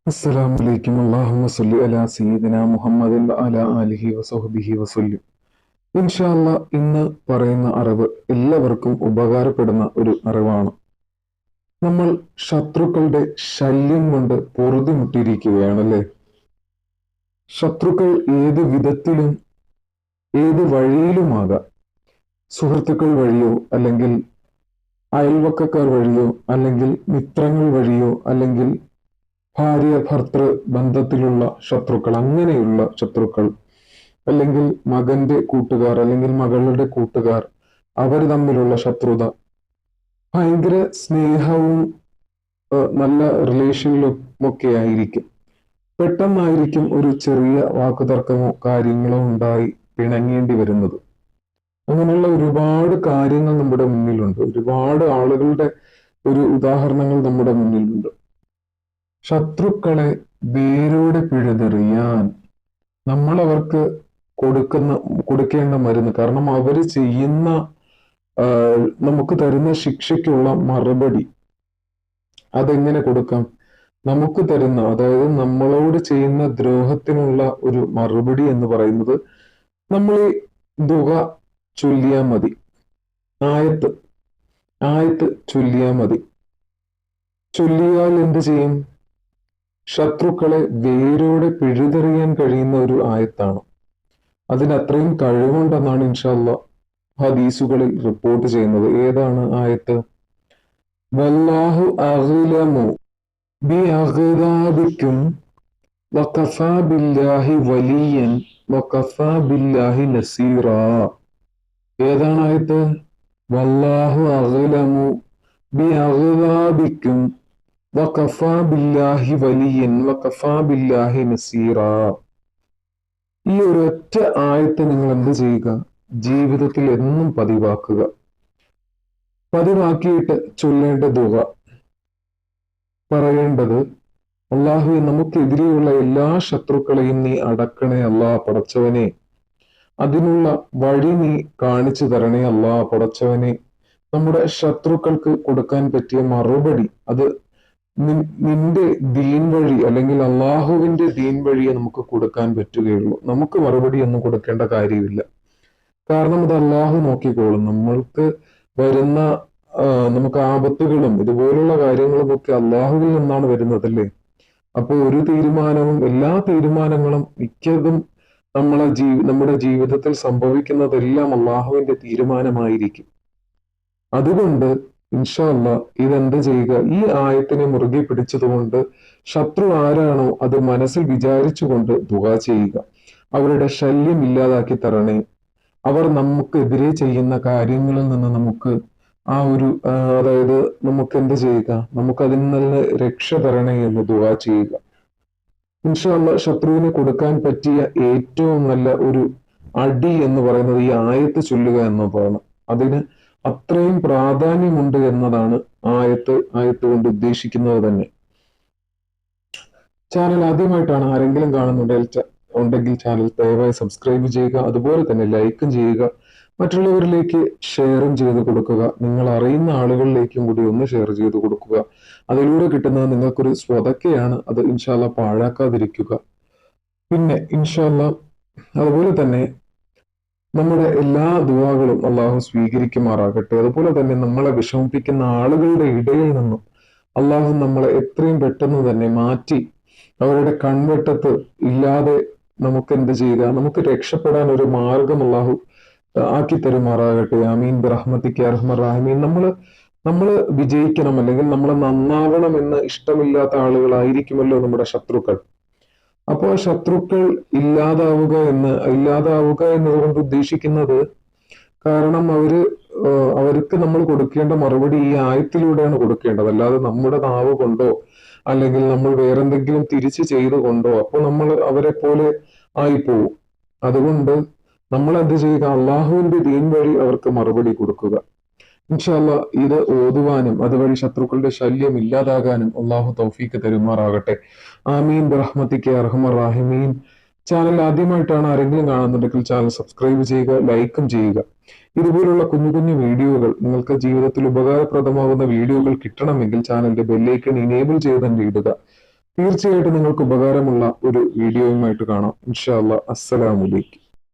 അസ്സലാമു അലൈക്കും. അല്ലാഹുമ്മ സ്വല്ലി അലാ സയ്യിദിനാ മുഹമ്മദിൻ വഅലാ ആലിഹി വസഹ്ബിഹി വസല്ലം. ഇൻഷാ അല്ലാഹ് ഇന്ന് പറയുന്ന അറിവ് എല്ലാവർക്കും ഉപകാരപ്പെടുന്ന ഒരു അറിവാണ്. നമ്മൾ ശത്രുക്കളുടെ ശല്യം കൊണ്ട് പൊറുതിമുട്ടിയിരിക്കുകയാണല്ലേ. ശത്രുക്കൾ ഏത് വിധത്തിലും ഏത് വഴിയിലുമാകാം. സുഹൃത്തുക്കൾ വഴിയോ അല്ലെങ്കിൽ അയൽവക്കക്കാർ വഴിയോ അല്ലെങ്കിൽ മിത്രങ്ങൾ വഴിയോ അല്ലെങ്കിൽ ഭാര്യ ഭർത്തൃ ബന്ധത്തിലുള്ള ശത്രുക്കൾ, അങ്ങനെയുള്ള ശത്രുക്കൾ, അല്ലെങ്കിൽ മകന്റെ കൂട്ടുകാർ അല്ലെങ്കിൽ മകളുടെ കൂട്ടുകാർ, അവർ തമ്മിലുള്ള ശത്രുത, ഭയങ്കര സ്നേഹവും നല്ല റിലേഷനിലും ഒക്കെ ആയിരിക്കും. പെട്ടെന്നായിരിക്കും ഒരു ചെറിയ വാക്കുതർക്കമോ കാര്യങ്ങളോ ഉണ്ടായി പിണങ്ങേണ്ടി വരുന്നത്. അങ്ങനെയുള്ള ഒരുപാട് കാര്യങ്ങൾ നമ്മുടെ മുന്നിലുണ്ട്. ഒരുപാട് ആളുകളുടെ ഒരു ഉദാഹരണങ്ങൾ നമ്മുടെ മുന്നിലുണ്ട്. ശത്രുക്കളെ വേരോടെ പിഴുതെറിയാൻ നമ്മൾ അവർക്ക് കൊടുക്കേണ്ട മരുന്ന്, കാരണം അവർ ചെയ്യുന്ന നമുക്ക് തരുന്ന ശിക്ഷയ്ക്കുള്ള മറുപടി അതെങ്ങനെ കൊടുക്കാം? നമുക്ക് തരുന്ന, അതായത് നമ്മളോട് ചെയ്യുന്ന ദ്രോഹത്തിനുള്ള ഒരു മറുപടി എന്ന് പറയുന്നത് നമ്മൾ ഈ ദുആ ചൊല്ലിയാ മതി. ആയത്ത് ആയത്ത് ചൊല്ലിയാ മതി. ചൊല്ലിയാൽ എന്ത് ചെയ്യും? ശത്രുക്കളെ വേരോടെ പിഴുതെറിയാൻ കഴിയുന്ന ഒരു ആയത്താണ്. അതിന് അത്രയും കഴിവുണ്ടെന്നാണ് ഇൻഷാ അല്ലാഹ് ഹദീസുകളിൽ റിപ്പോർട്ട് ചെയ്യുന്നത്. ഏതാണ് ആയത്ത്? വല്ലാഹു അഅ്ലമു ബിഅഗ്ദാബിക്കും വകഫാ ബില്ലാഹി വലിയൻ വകഫാ ബില്ലാഹി നസീറാ. ഏതാണ് ആയത്ത്? വല്ലാഹു അഅ്ലമു ബിഅഗ്ദാബിക്കും വകഫാ ബില്ലാഹി വലിയൻ വകഫാ ബില്ലാഹി നസീറാ. ഈ ഒരൊറ്റ ആയത്ത് നിങ്ങൾ എന്ത് ചെയ്യുക? ജീവിതത്തിൽ എന്നും പതിവാക്കുക. പതിവാക്കിയിട്ട് ചൊല്ലേണ്ട ദുആ, പറയേണ്ടത്, അല്ലാഹുവേ, നമുക്കെതിരെയുള്ള എല്ലാ ശത്രുക്കളെയും നീ അടക്കണേ അല്ലാ പടച്ചവനെ. അതിനുള്ള വഴി നീ കാണിച്ചു തരണേ അല്ലാ പടച്ചവനെ. നമ്മുടെ ശത്രുക്കൾക്ക് കൊടുക്കാൻ പറ്റിയ മറുപടി അത് നിന്റെ ദീൻ വഴി അല്ലെങ്കിൽ അള്ളാഹുവിന്റെ ദീൻ വഴിയെ നമുക്ക് കൊടുക്കാൻ പറ്റുകയുള്ളൂ. നമുക്ക് മറുപടി ഒന്നും കൊടുക്കേണ്ട കാര്യമില്ല. കാരണം അത് അള്ളാഹു നോക്കിക്കോളും. നമ്മൾക്ക് വരുന്ന നമുക്ക് ആപത്തുകളും ഇതുപോലുള്ള കാര്യങ്ങളും ഒക്കെ അള്ളാഹുവിൽ നിന്നാണ് വരുന്നതല്ലേ. അപ്പോൾ ഒരു തീരുമാനവും, എല്ലാ തീരുമാനങ്ങളും മിക്കതും നമ്മുടെ ജീവിതത്തിൽ സംഭവിക്കുന്നതെല്ലാം അള്ളാഹുവിന്റെ തീരുമാനമായിരിക്കും. അതുകൊണ്ട് ഇൻഷാ അല്ലാഹ് ഇതെന്ത് ചെയ്യുക? ഈ ആയത്തിനെ മുറുകെ പിടിച്ചതുകൊണ്ട് ശത്രു ആരാണോ അത് മനസ്സിൽ വിചാരിച്ചുകൊണ്ട് ദുആ ചെയ്യുക. അവരുടെ ശല്യം ഇല്ലാതാക്കി തരണേ. അവർ നമുക്കെതിരെ ചെയ്യുന്ന കാര്യങ്ങളിൽ നിന്ന് നമുക്ക് ആ ഒരു അതായത് നമുക്ക് എന്ത് ചെയ്യുക? നമുക്ക് അതിൽ നിന്ന് രക്ഷ തരണേ എന്ന് ദുആ ചെയ്യുക. ഇൻഷാ അല്ലാഹ് ശത്രുവിന് കൊടുക്കാൻ പറ്റിയ ഏറ്റവും നല്ല ഒരു അടി എന്ന് പറയുന്നത് ഈ ആയത്ത് ചൊല്ലുക എന്നതാണ്. അതിന് അത്രയും പ്രാധാന്യമുണ്ട് എന്നതാണ് ആയത്ത് കൊണ്ട് ഉദ്ദേശിക്കുന്നത് തന്നെ. ചാനൽ ആദ്യമായിട്ടാണ് ആരെങ്കിലും ഉണ്ടെങ്കിൽ ചാനൽ ദയവായി സബ്സ്ക്രൈബ് ചെയ്യുക. അതുപോലെ തന്നെ ലൈക്കും ചെയ്യുക. മറ്റുള്ളവരിലേക്ക് ഷെയറും ചെയ്ത് കൊടുക്കുക. നിങ്ങൾ അറിയുന്ന ആളുകളിലേക്കും കൂടി ഒന്ന് ഷെയർ ചെയ്ത് കൊടുക്കുക. അതിലൂടെ കിട്ടുന്നത് നിങ്ങൾക്കൊരു സ്വതക്കയാണ്. അത് ഇൻഷാ അല്ലാഹ് പാഴാക്കാതിരിക്കുക. പിന്നെ ഇൻഷാ അല്ലാഹ് അതുപോലെ തന്നെ നമ്മുടെ എല്ലാ ദുആകളും അള്ളാഹു സ്വീകരിക്കുമാറാകട്ടെ. അതുപോലെ തന്നെ നമ്മളെ വിഷമിപ്പിക്കുന്ന ആളുകളുടെ ഇടയിൽ നിന്നും അള്ളാഹു നമ്മളെ എത്രയും പെട്ടെന്ന് തന്നെ മാറ്റി അവരുടെ കൺവെട്ടത്ത് ഇല്ലാതെ നമുക്ക് എന്ത് ചെയ്യുക? നമുക്ക് രക്ഷപ്പെടാൻ ഒരു മാർഗം അള്ളാഹു ആക്കി തരുമാറാകട്ടെ. ആമീൻ ബിറഹ്മതിക യാ അർഹമർ റഹീമീൻ. നമ്മള് വിജയിക്കണം അല്ലെങ്കിൽ നമ്മൾ നന്നാവണം എന്ന് ഇഷ്ടമില്ലാത്ത ആളുകളായിരിക്കുമല്ലോ നമ്മുടെ ശത്രുക്കൾ. അപ്പോൾ ശത്രുക്കൾ ഇല്ലാതാവുക എന്നതുകൊണ്ട് ഉദ്ദേശിക്കുന്നത്, കാരണം അവർക്ക് നമ്മൾ കൊടുക്കേണ്ട മറുപടി ഈ ആയത്തിലൂടെയാണ് കൊടുക്കേണ്ടത്. അല്ലാതെ നമ്മുടെ നാവ് കൊണ്ടോ അല്ലെങ്കിൽ നമ്മൾ വേറെന്തെങ്കിലും തിരിച്ചു ചെയ്തുകൊണ്ടോ അപ്പോൾ നമ്മൾ അവരെ പോലെ ആയിപ്പോവും. അതുകൊണ്ട് നമ്മൾ എന്ത് ചെയ്യുക? അള്ളാഹുവിന്റെ ദീൻ വഴി അവർക്ക് മറുപടി കൊടുക്കുക. ഇൻഷാ അല്ലാഹ് ഇത് ഓതുവാനും അതുവഴി ശത്രുക്കളുടെ ശല്യം ഇല്ലാതാകാനും അള്ളാഹു തൗഫീക്ക് തരുമാറാകട്ടെ. ആമീൻ ബിറഹ്മതിക യാ അർഹമർ റഹീമീൻ. ചാനൽ ആദ്യമായിട്ടാണ് ആരെങ്കിലും കാണുന്നുണ്ടെങ്കിൽ ചാനൽ സബ്സ്ക്രൈബ് ചെയ്യുക, ലൈക്കും ചെയ്യുക. ഇതുപോലുള്ള കുഞ്ഞു കുഞ്ഞു വീഡിയോകൾ, നിങ്ങൾക്ക് ജീവിതത്തിൽ ഉപകാരപ്രദമാകുന്ന വീഡിയോകൾ കിട്ടണമെങ്കിൽ ചാനലിന്റെ ബെല്ലൈക്കൺ ഇനേബിൾ ചെയ്ത് തന്നെ ഇടുക. തീർച്ചയായിട്ടും നിങ്ങൾക്ക് ഉപകാരമുള്ള ഒരു വീഡിയോയുമായിട്ട് കാണാം. ഇൻഷാ അല്ലാ. അസ്സലാമു അലൈക്കും.